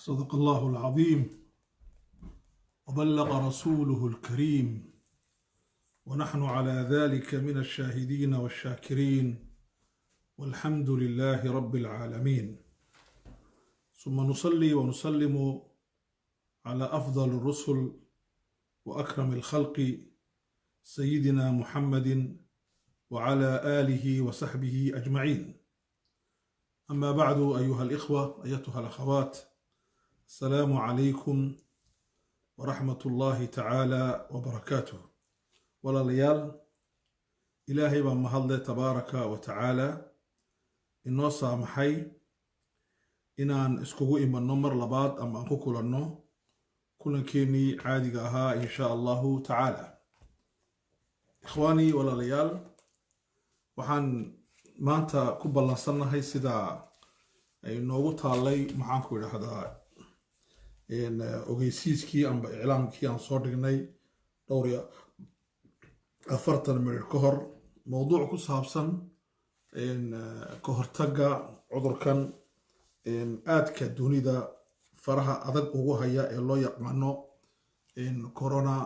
صدق الله العظيم وبلغ رسوله الكريم ونحن على ذلك من الشاهدين والشاكرين والحمد لله رب العالمين ثم نصلي ونسلم على أفضل الرسل وأكرم الخلق سيدنا محمد وعلى آله وصحبه أجمعين. أما بعد أيها الإخوة أيتها الأخوات، السلام عليكم ورحمة الله تعالى وبركاته. ولليال إلهي بمهضل تبارك وتعالى إنه سامحي إنان اسكوغو إما النمر لباد أما أنكو كلنو كلن كيني عادقها إن شاء الله تعالى. إخواني ولليال وحان maanta ku ballansannahay sida ay noogu taallay maxaanku idhahdaa ogeysiiskii amba iclaamkii aan soo dhignay dhowr iyo 40 minute ka hor mowduuc ku saabsan ka hortagga cudurkan aadka dunida faraha adag ugu haya ee loo yaqaano corona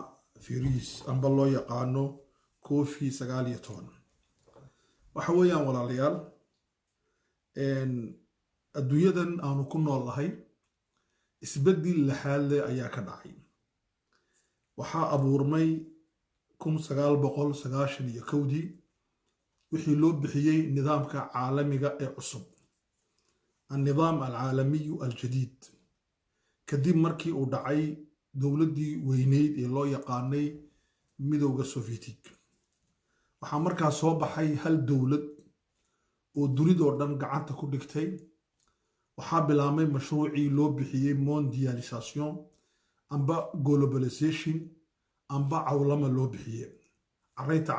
virus amba loo yaqaano COVID-19. waxa weeyaan walaalayaal adduunyadan aanu ku noolahay isbedel laxaad leh ayaa ka dhacay. waxaa abuurmay 1991 wixii loo bixiyey nidaamka caalamiga ee cusub, النظام العالمي الجديد, kadib markii uu dhacay dowladdii weyneyd ee loo yaqaanay midowga Soviyetic. waxaa markaa soo baxay hal dowlad oo dunidoo dhan gacanta ku dhigtay. waxaa bilaabmay mashruucii loo bixiyey mondialisation amba globalization amba cawlama loo bixiyey caraynta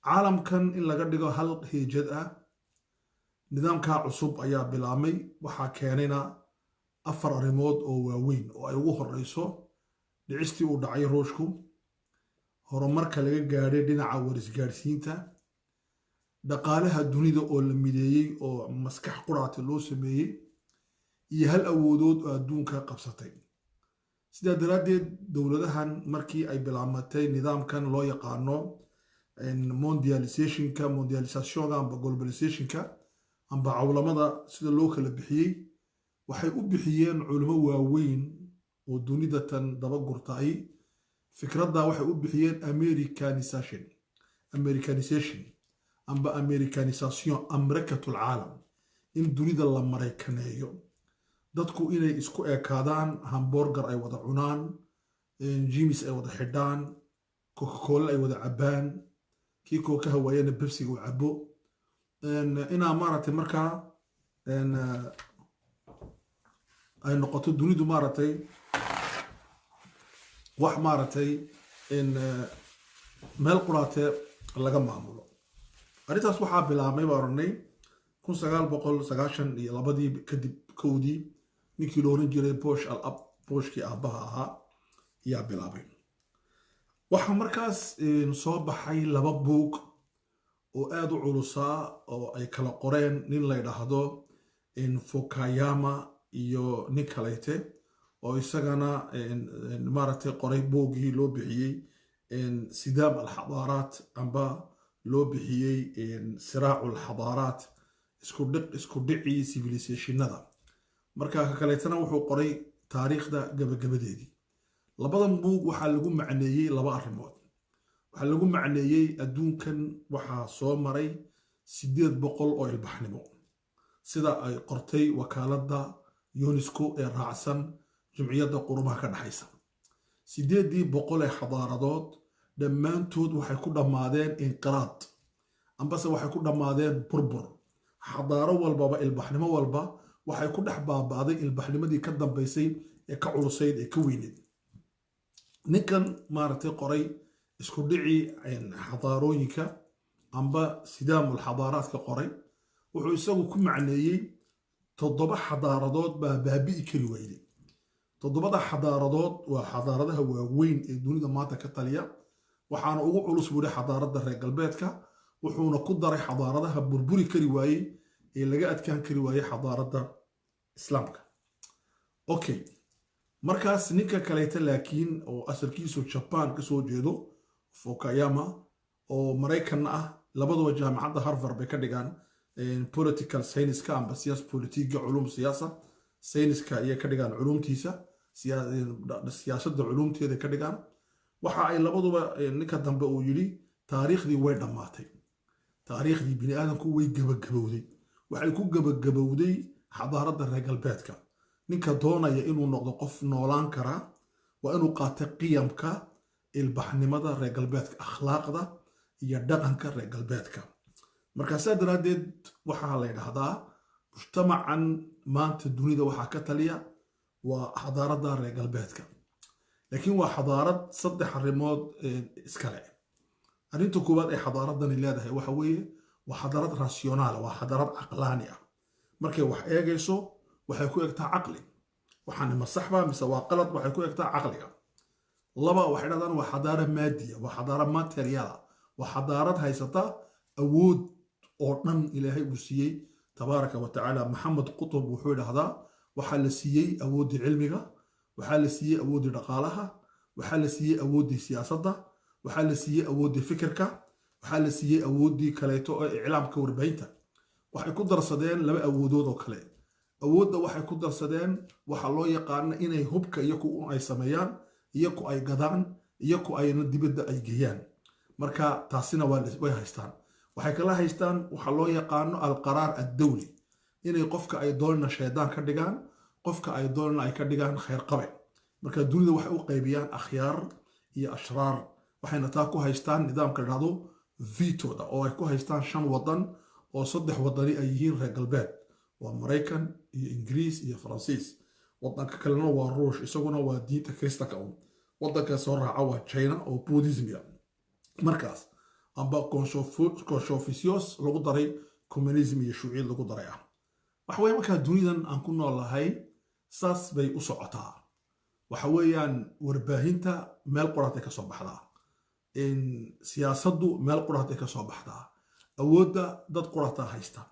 caalamkan in laga dhigo hal heejad ah. nidaamkaa cusub ayaa bilaabmay. waxaa keenayna 4 arrimood oo waaweyn oo ay ugu horeyso dhicistii uu dhacay ruushku, horumarka laga gaadhay dhinaca warisgaadhsiinta, dhaqaalaha dunida oo la mideeyey oo maskax quraata loo sameeyey, iyo hal awoodood oo adduunka qabsatay. sidaa daraaddeed dowladahan markii ay bilaabmatay nidaamkan loo yaqaano mondialisationka amba globalizationka amba cawlamada sida loo kala bixiyey, waxay u bixiyeen culimo waaweyn oo dunida tan daba gurtay. fikradda waxay u bixiyeen americanization amba americanisation, amrikatul caalam, in dunida la maraykaneeyo, dadku inay isku ekaadaan, hamburger ay wada cunaan, jimis ay wada xidhaan, coca-cola ay wada cabbaan, kii kooka hawaayana bebsiga u cabo, inaa maaragtay markaa ay noqoto dunidu maaragtay wax maaragtay meel quraate laga maamulo. arrintaas waxaa bilaabmay baan oranay 1992 kadib kowdii ninkii loo oran jiray Bushkii aabbaha ahaa ayaa bilaabay. waxaa markaas soo baxay 2 buug oo aad u culusaa oo ay kala qoreen nin la yidhaahdo Fukuyama iyo nin kaleyte oo isagana maaragtay qoray buugii loo bixiyey sidaam alxadaaraat amba loo bixiyey siraacu alxadaaraat, isku dhicii civilizationada. markaa ka kaleetana wuxuu qoray taariikhda gabagabadeedii. labadan buug waxaa lagu macneeyey 2 arrimood. waxaa lagu macneeyey adduunkan waxaa soo maray 800 oo ilbaxnimo, sida ay qortay wakaaladda UNESCO ee raacsan jumciyadda qurumaha ka dhaxaysa. 800 ee xadaaradood dhammaantood waxay ku dhammaadeen inqiraad ambase waxay ku dhammaadeen burbur. xadaaro walbaba ilbaxnimo walba waxay ku dhex baaba'day ilbaxnimadii ka dambaysay ee ka culusayd ee ka weyneed. ninkan maaragtay qoray isku dhicii xadaarooyinka amba sidaamul xadaaraadka qoray wuxuu isagu ku macneeyey 7 xadaaradood baa baabi'i kari weyday. 7 xadaaradood waa xadaaradaha waaweyn ee dunida maanta ka taliya, waxaana ugu culus buuri xadaaradda reer galbeedka, wuxuuna ku daray xadaaradaha burburi kari waayey ee laga adkaan kari waayey xadaaradda islaamka. okay markaas ninka kaleeta laakiin oo asalkiisu Japan ka soo jeedo Fukuyama oo Mareykan ah labaduba jaamacadda Harvard bay ka dhigaan political science ka amba politiga culum siyaasa science ka ay ka dhigaan culumtiisa siyaasadda culumteeda ka dhigaan waxa ay labaduba ninka dambe uu yiri taariikhdii way dhamaatay taariikhdii bini aadamku way gabagabowday waxay ku gabagabowday xadaaradda reer galbeedka ninka doonaya inuu noqdo qof noolaan kara waa inuu qaato qiyamka ilbaxnimada reer galbeedka akhlaaqda iyo dhaqanka reer galbeedka markaas daraadeed waxa la yiraahdaa mujtamacan maanta dunida waxa ka taliya waa xadaaradda reer galbeedka laakiin waa xadaarad saddex arrimood iska leh arinta koowaad ee xadaaradani leedahay waxa weeye waa xadaarad rationaal waa xadaarad aqlaani ah markay wax eegayso waxay ku egtaa aqli waxaan ma saxba mise waa qalad waxay ku egtaa aqliga laba waxay dhahdaan waa xadaara maadiya waa xadaara material waa xadaarad haysata awood oo dhan ilaahay uu siiyey tabaaraka wa tacaala maxamed qutb wuxuu dhahdaa waxa la siiyey awoodda cilmiga waxa la siiyey awoodda dhaqaalaha waxa la siiyey awoodda siyaasadda waxa la siiyey awoodda fikirka waxa la siiyey awoodii kaleeto ee iclaamka warbaahinta waxay ku darsadeen laba awoodood oo kale awoodda waxay ku darsadeen waxa loo yaqaan inay hubka iyagu ay sameeyaan iyagu ay gadaan iyagu ayna dibadda ay geeyaan marka taasina way haystaan waxay kala haystaan waxa loo yaqaan al-qaraar ad-dawli inay qofka ay doonana sheedaan ka dhigaan qofka ay doonana ay ka dhigaan khayr qabe marka dunida waxay u qaybiyaan akhyaar iyo ashraar waxayna taa ku haystaan nidaamka dhado veto-da oo ay ku haystaan 5 wadan oo 3 wadani ay yihiin reer galbeed waa Mareykan iyo Ingiriis iyo Faransiis wadanka kalena waa Ruush isaguna waa diinta Kristaanka wadanka soo raaca waa China oo Buddhism markaas amba Confucius lagu daray communism iyo shuuciyad lagu daray waxa weeye marka dunidan aan ku noolahay saas bay u socotaa waxa weeyaan warbaahinta meel qoraatay ka soo baxdaa in siyaasaddu meel qoraatay ka soo baxdaa awoodda dad qorata haysta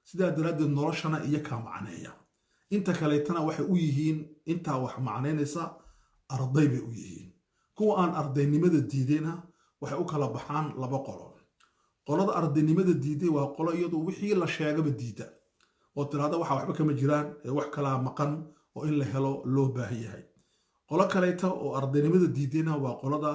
sidaa daraadeed noloshana iyo ka macneeya inta kaleetana waxay u yihiin inta wax macneynaysa arday bay u yihiin kuwa aan ardaynimada diidayna waxay u kala baxaan laba qolo qolada ardaynimada diiday waa qolo iyadu wixii la sheegaba diida oo tiraada waxa waxba kama jiraan wax kala maqan oo in la helo loo baahan yahay qolo kaleeta oo ardaynimada diidayna waa qolada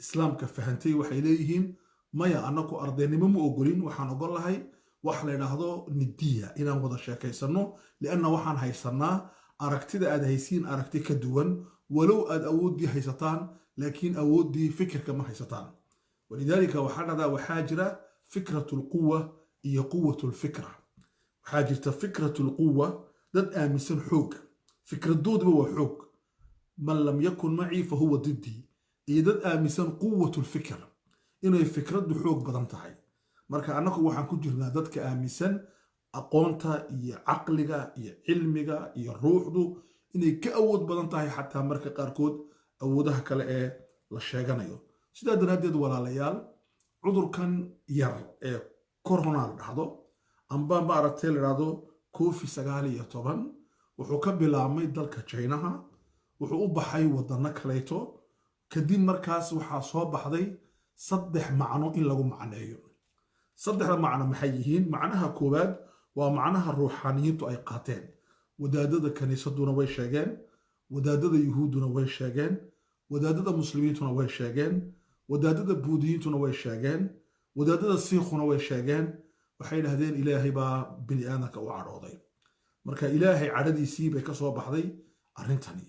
islaamka fahantay waxay leeyihiin maya anaku ardaynimo ma ogolin waxaan ogol lahay wax la yiraahdo nidiya inaan wada sheekaysano lianna waxaan haysanaa aragtida aad haysiin aragti ka duwan walow aad awoodii haysataan laakiin awoodii fikirka ma haysataan walidaalika waxaan dhadaa waxaa jira fikratul quwwa iyo quwwatul fikra waxaa jirta fikratul quwwa dad aaminsan xoog fikradooduba waa xoog man lam yakun maci fa huwa diddi iyo dad aaminsan quwwatul fikr inay fikradu xoog badan tahay marka anagu waxaan ku jirnaa dadka aaminsan aqoonta iyo caqliga iyo cilmiga iyo ruuxdu inay ka awood badan tahay xataa marka qaarkood awoodaha kale ee la sheeganayo sidaa daraadeed walaalayaal cudurkan yar ee corona la dhahdo amba maaragtay la dhahdo COVID-19 wuxuu ka bilaabmay dalka Chinaha wuxuu u baxay wadano kaleeto kadib markaas waxaa soo baxday 3 macno in lagu macneeyo 3 macno maxay yihiin macnaha koowaad waa macnaha ruuxaaniyiintu ay qaateen wadaadada kaniisaduna way sheegeen wadaadada yuhuuduna way sheegeen wadaadada muslimiintuna way sheegeen wadaadada buudiyiintuna way sheegeen wadaadada siikhuna way sheegeen waxay dhahdeen ilaahay baa bini aadamka u cadhooday marka ilaahay cadhadiisii bay ka soo baxday arrintani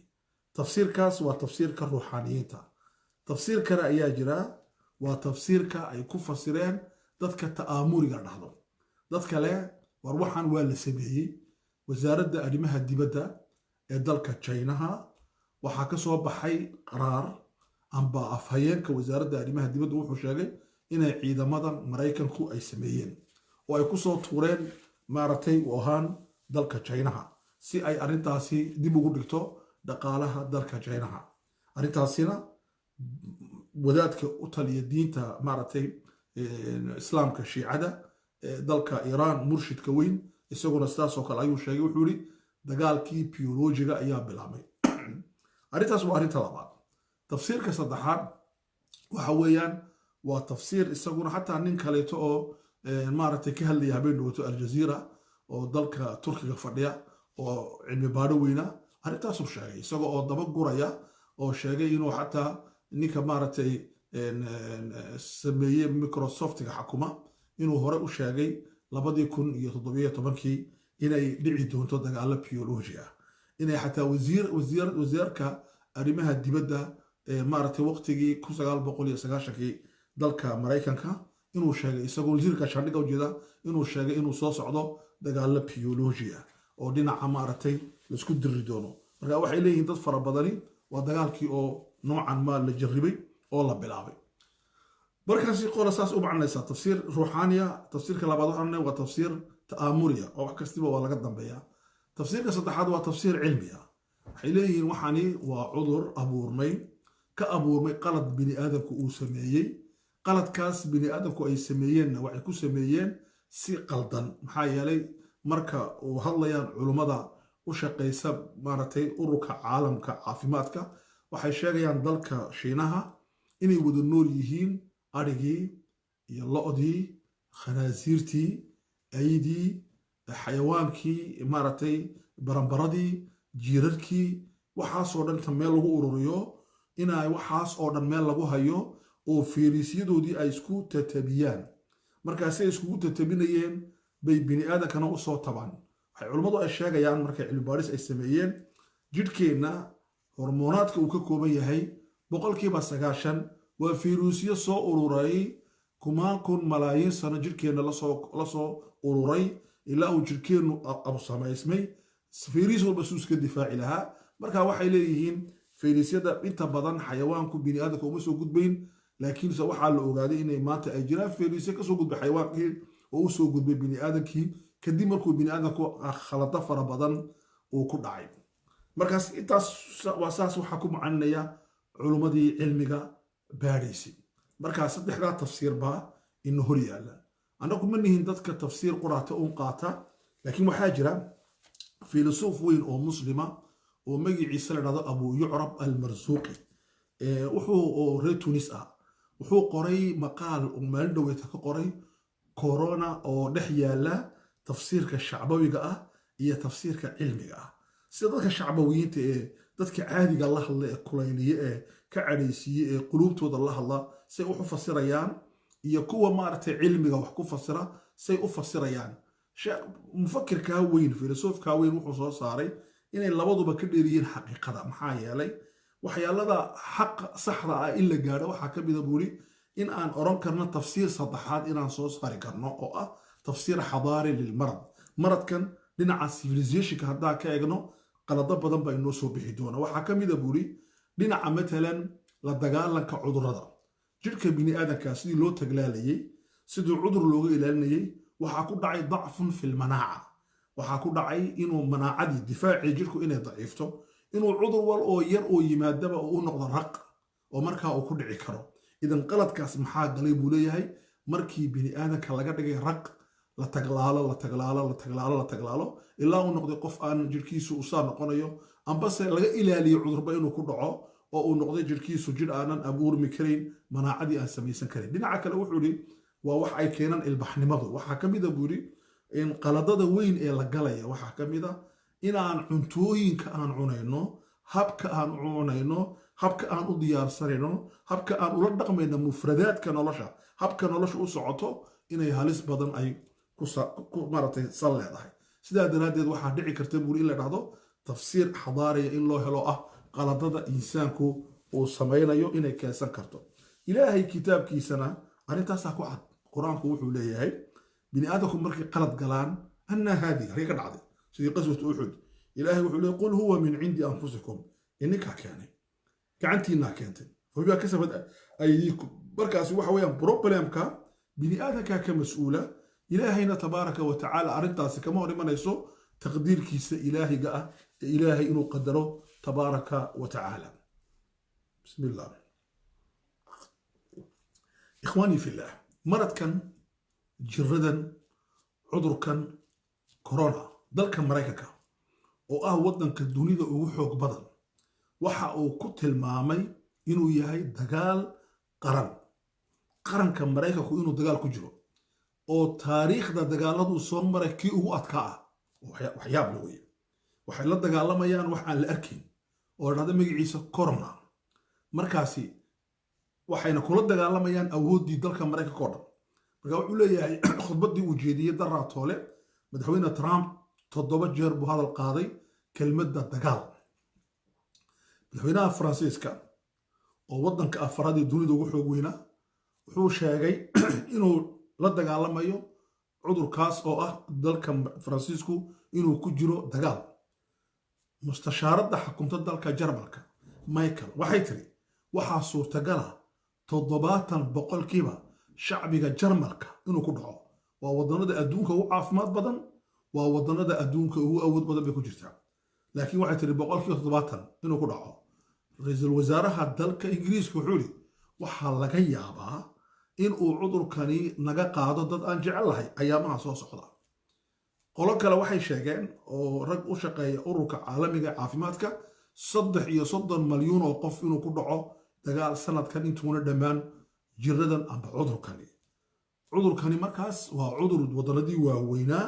tafsiirkaas waa tafsiirka ruuxaaniyiinta tafsiir kale ayaa jira waa tafsiirka ay ku fasireen dadka ta'aamuriga dhahdo dad kale war waxaan waa la sameeyey wasaaradda arrimaha dibadda ee dalka Chinaha waxaa ka soo baxay qaraar amba afhayeenka wasaaradda arrimaha dibadda wuxuu sheegay inay ciidamada Mareykanku ay sameeyeen oo ay ku soo tuureen maaragtay u ahaan dalka Chinaha si ay arintaasi dib ugu dhigto dhaqaalaha dalka Chinaha arintaasina wadaadka u taliya diinta maaragtay islaamka shiicada dalka Iran murshidka weyn isaguna sidaas oo kale ayuu sheegay wuxuu yiri dagaalkii biyolojiga ayaa bilaabmay. arrintaas waa arrinta labaad. tafsiirka saddexaad waxa weeyaan waa tafsiir isaguna xataa nin kaleeto oo maaragtay ka hadlaya habeen dhawaato aljaziira oo dalka turkiga fadhiya oo cilmi baadho weyna arrintaasuu sheegay isagoo oo daba guraya oo sheegay inuu xataa ninka maaragtay sameeyey microsoftiga xakuma inuu hore u sheegay 2017 inay dhici doonto dagaalo biyoloji ah, inay xataa wasiirka arrimaha dibadda maaragtay waqtigii 1990 dalka Mareykanka inuu sheegay isagoo wasiirka shandhiga ujeeda inuu sheegay inuu soo socdo dagaalo biyoloji ah oo dhinaca maaragtay la isku diri doono. marka waxay leeyihiin dad fara badani waa dagaalkii oo noocan ma la jarribay oo la bilaabay. markaasi qola saas u macnaysa tafsiir ruuxaaniya. tafsiirka labaad waxaan waa tafsiir ta'amuriya oo wax kastiba waa laga dambeeyaa. tafsiirka saddexaad waa tafsiir cilmi ah. waxay leeyihiin waxani waa cudur abuurmay ka abuurmay qalad bini aadamku uu sameeyey. qaladkaas bini aadamku ay sameeyeenna waxay ku sameeyeen si qaldan. maxaa yeelay marka uu hadlayaan culummada u shaqeysa maaragtay ururka caalamka caafimaadka waxay sheegayaan dalka Shiinaha inay wada nool yihiin arigii iyo lo'dii khanaasiirtii aydii xayawaankii maaragtay baranbaradii jiirarkii waxaasoo dhan ta meel lagu ururiyo inay waxaas oo dhan meel lagu hayo oo fiirisyadoodii ay isku tatabiyaan. markaasay iskugu tatabinayeen bay bini aadankana u soo tabaan. waxay culummadu ay sheegayaan markay cilmi baadhis ay sameeyeen jidhkeenna hormoonaadka uu ka kooban yahay 90% waa fiirusyo soo ururay kun malaayiin sano jidhkeenna la soo ururay ilaa uu jidhkeennu abu samaysmay fiiris walba suu iska difaaci lahaa. marka waxay leeyihiin fiirisyada inta badan xayawaanku bini aadamka uma soo gudbayn laakiinse waxaa la ogaaday inay maanta ay jiraan fiirisyo kasoo gudbay xayawaankii oo u soo gudbay bini aadamkii kadib markuu bini aadamku khalado fara badan uu ku dhacay. markaas intaas waa saas waxaa ku macaninaya culummadii cilmiga baadhaysay. markaa saddexdaa tafsiir baa ina hor yaalla. annagu ma nihin dadka tafsiir quraata uun qaata laakiin waxaa jira filosof weyn oo muslima oo magaciisa la dhahdo abu yucrab almarsuuqi wuxuu oo reer Tunis ah wuxuu qoray maqaal maalin dhaweeta ka qoray corona oo dhex yaalla tafsiirka shacbawiga ah iyo tafsiirka cilmiga ah. sida dadka shacbawiyiinta ee dadka caadiga la hadla ee kulayliye ee ka cadhaysiiye ee quluubtooda la hadla say u fasirayaan iyo kuwa maaragtay cilmiga wax ku fasira say u fasirayaan. mufakirkaa weyn filosofkaa weyn wuxuu soo saaray inay labaduba ka dheeriyeen xaqiiqada. maxaa yeelay waxyaalada xaq saxda ah in la gaadho waxaa ka mida buuri in aan oran karno tafsiir saddexaad inaan soo saari karno oo ah tafsiir xadaari lilmarad. maradkan dhinaca civilizationka haddaa ka eegno qalado badan baa inoo soo bixi doona. waxaa ka mida buuri dhinaca matalan la dagaalanka cudurrada jidhka bini aadamka sidii loo taglaalayay sidii cudur looga ilaalinayay waxaa ku dhacay dacfun fi lmanaaca. waxaa ku dhacay inuu manaacadii difaacii jidhku inay daciifto inuu cudur wal oo yar oo yimaadaba u noqdo raq oo markaa uu ku dhici karo. idan qaladkaas maxaa galay buu leeyahay markii bini aadamka laga dhigay raq la taglaalo ilaa uu noqday qof aan jidhkiisu usaa noqonayo ambase laga ilaaliyo cudurba inuu ku dhaco oo uu noqday jidhkiisu jidh aanan abuurmi karayn manaacadii aan samaysan karin. dhinaca kale wuxuu yidhi waa wax ay keenaan ilbaxnimadu. waxaa ka mida buu yidhi in qaladada weyn ee la galaya waxaa ka mid a inaan cuntooyinka aan cunayno habka aan cunayno habka aan u diyaarsanayno habka aan ula dhaqmayno mufradaadka nolosha habka nolosha u socoto inay halis badan ay ku maaragtay sal leedahay. sidaa daraaddeed waxaa dhici karta buuri in la dhahdo tafsiir xadaariya in loo helo ah qaladada insaanku uu samaynayo inay keensan karto. ilaahay kitaabkiisana arrintaasaa ku cad. qur-aanku wuxuu leeyahay bini aadamku markay qalad galaan anna haadihi halkay ka dhacday sidii qaswatu uxud ilaahay wuxuu leeyahay qul huwa min cindi anfusikum ininkaa keenay gacantiinaa keentay fabima kasabat aydiikum. markaasi waxa weeyaan problemka bini aadamkaa ka mas-uula. ilaahayna tabaaraka wa tacaala arrintaasi kama hor imanayso taqdiirkiisa ilaahiga ah ee ilaahay inuu qadaro tabaaraka wa tacaala. bismi illah ikhwaanii fillah maradkan jiradan cudurkan corona dalka Mareykanka oo ah waddanka dunida ugu xoog badan waxa uu ku tilmaamay inuu yahay dagaal qaran qaranka maraykanku inuu dagaal ku jiro oo taariikhda dagaaladuu soo maray kii ugu adkaa ah waxyaab la weeye waxay la dagaalamayaan wax aan la arkayn oo dhahda magaciisa corona markaasi waxayna kula dagaalamayaan awooddii dalka maraykanka oo dhan marka wuxuu leeyahay khudbaddii uu jeediyey daraa toole madaxweyne trump 7 jeer buu hadal qaaday kelmadda dagaal madaxweynaha faransiiska oo waddanka afraad ee dunida ugu xoog weynaa wuxuu sheegay inuu la dagaalamayo cudurkaas oo ah dalka faransiisku inuu ku jiro dagaal mustashaaradda xukunta dalka jarmalka michael waxay tiri waxaa suurtagala 70% shacbiga jarmalka inuu ku dhaco waa wadannada adduunka ugu caafimaad badan waa wadannada adduunka ugu awood badan bay ku jirtaa laakiin waxay tiri 70% inuu ku dhaco ra-iisul wasaaraha dalka ingiriiska wuxuu yidhi waxaa laga yaabaa in uu cudurkani naga qaado dad aan jecel lahay ayaamaha soo socda qolo kale waxay sheegeen oo rag u shaqeeya ururka caalamiga caafimaadka 30 malyan oo qof inuu ku dhaco dagaal sanadkan intuuna dhammaan jiradan amba cudurkani markaas waa cudur wadannadii waaweynaa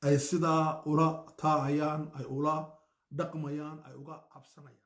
ay sidaa ula taacayaan ay ula dhaqmayaan ay uga cabsanayaan